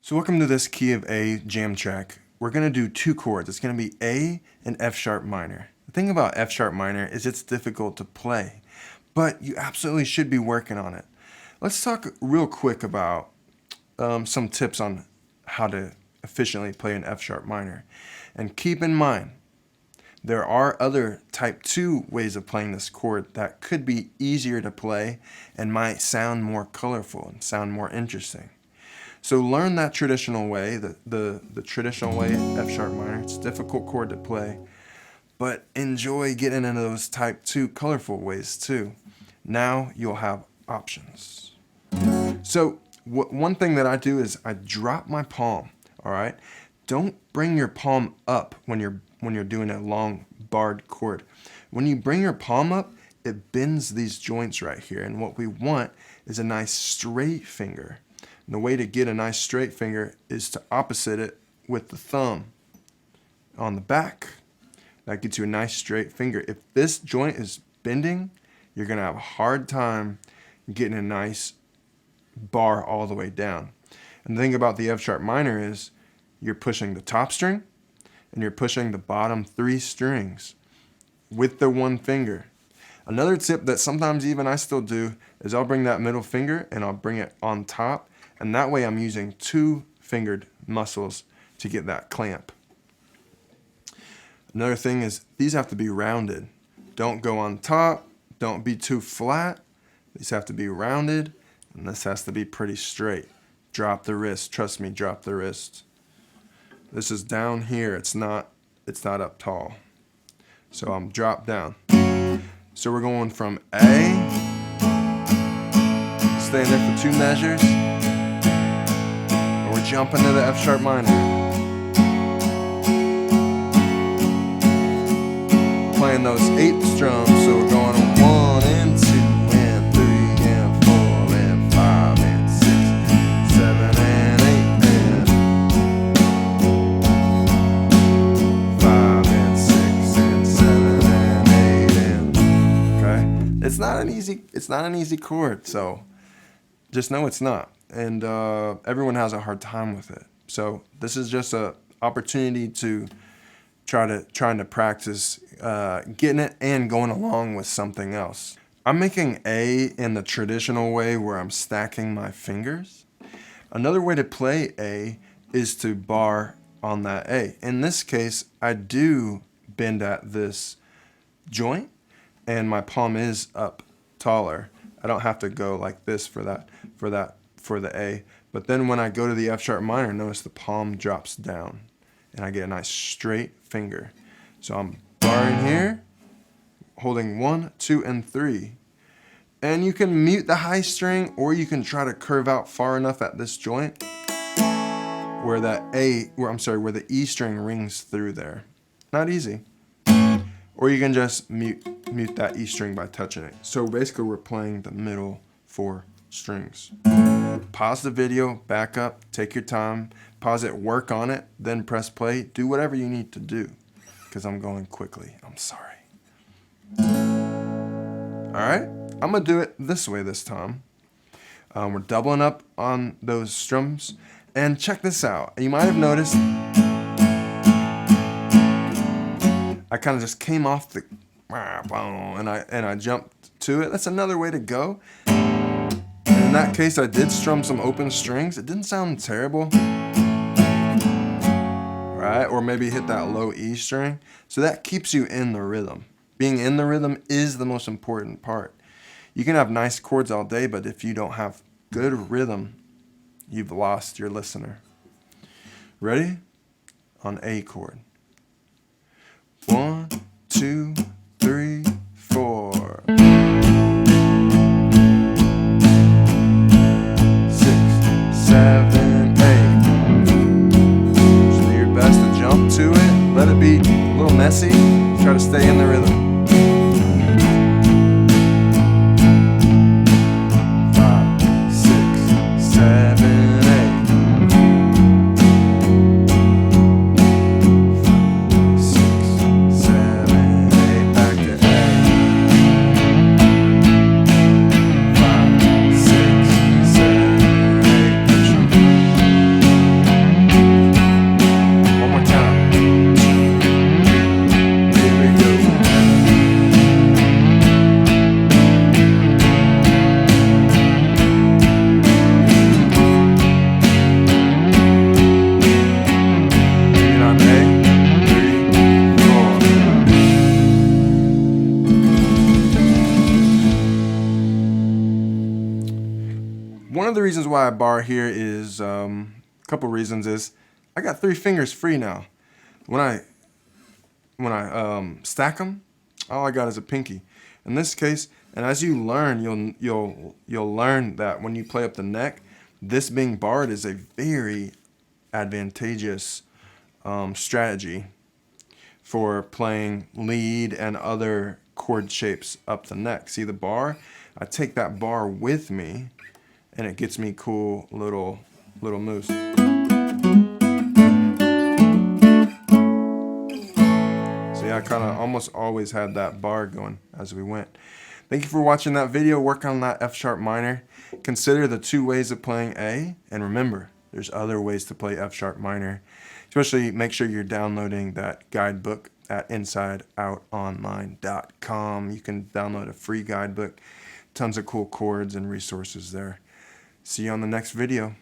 So welcome to this key of A jam track. We're going to do two chords. It's going to be A and F sharp minor. The thing about F sharp minor is it's difficult to play, but you absolutely should be working on it. Let's talk real quick about some tips on how to efficiently play an F sharp minor. And keep in mind, there are other type 2 ways of playing this chord that could be easier to play and might sound more colorful and sound more interesting. So learn that traditional way, the traditional way, F sharp minor. It's a difficult chord to play, but enjoy getting into those type 2 colorful ways too. Now you'll have options. So one thing that I do is I drop my palm, all right? Don't bring your palm up when you're doing a long barred chord. When you bring your palm up, it bends these joints right here, and what we want is a nice straight finger. And the way to get a nice straight finger is to opposite it with the thumb on the back. That gets you a nice straight finger. If this joint is bending, you're going to have a hard time getting a nice bar all the way down. And the thing about the F sharp minor is you're pushing the top string and you're pushing the bottom 3 strings with the one finger. Another tip that sometimes even I still do is I'll bring that middle finger and I'll bring it on top, and that way I'm using 2 fingered muscles to get that clamp. Another thing is these have to be rounded. Don't go on top, don't be too flat. These have to be rounded, and this has to be pretty straight. Drop the wrist, trust me, drop the wrist. This is down here, it's not up tall. So I'm dropped down. So we're going from A, staying there for 2 measures, and we're jumping to the F sharp minor. Playing those 8th strums, so we're going on 1 and 2 and 3 and 4 and 5 and 6, 7 and 8 and 5 and 6 and 7 and 8 and okay. It's not an easy chord, so just know it's not. And everyone has a hard time with it. So this is just an opportunity to trying to practice getting it and going along with something else. I'm making A in the traditional way where I'm stacking my fingers. Another way to play A is to bar on that A. In this case, I do bend at this joint and my palm is up taller. I don't have to go like this for the A. But then when I go to the F sharp minor, notice the palm drops down and I get a nice straight finger. So I'm barring here, holding 1, 2, and 3. And you can mute the high string, or you can try to curve out far enough at this joint where the E string rings through there. Not easy. Or you can just mute that E string by touching it. So basically we're playing the middle 4 strings. Pause the video, back up, take your time, pause it, work on it, then press play. Do whatever you need to do, because I'm going quickly. I'm sorry. Alright, I'm going to do it this way this time. We're doubling up on those strums. And check this out. You might have noticed I kind of just came off the and I jumped to it. That's another way to go. In that case, I did strum some open strings. It didn't sound terrible, right? Or maybe hit that low E string. So that keeps you in the rhythm. Being in the rhythm is the most important part. You can have nice chords all day, but if you don't have good rhythm, you've lost your listener. Ready? On A chord. 1, 2, 3, 4. 7, 8. So do your best to jump to it. Let it be a little messy. Try to stay in the rhythm. 5, 6, 7, 8. 6, 7, 8. Back to A. 5, 6, 7, 8. reasons why I bar here is, a couple reasons is, I got 3 fingers free now. When I stack them, all I got is a pinky. In this case, and as you learn, you'll learn that when you play up the neck, this being barred is a very advantageous strategy for playing lead and other chord shapes up the neck. See the bar? I take that bar with me, and it gets me cool little moves. See, I kind of almost always had that bar going as we went. Thank you for watching that video. Work on that F sharp minor. Consider the 2 ways of playing A, and remember, there's other ways to play F sharp minor. Especially make sure you're downloading that guidebook at insideoutonline.com. You can download a free guidebook. Tons of cool chords and resources there. See you on the next video.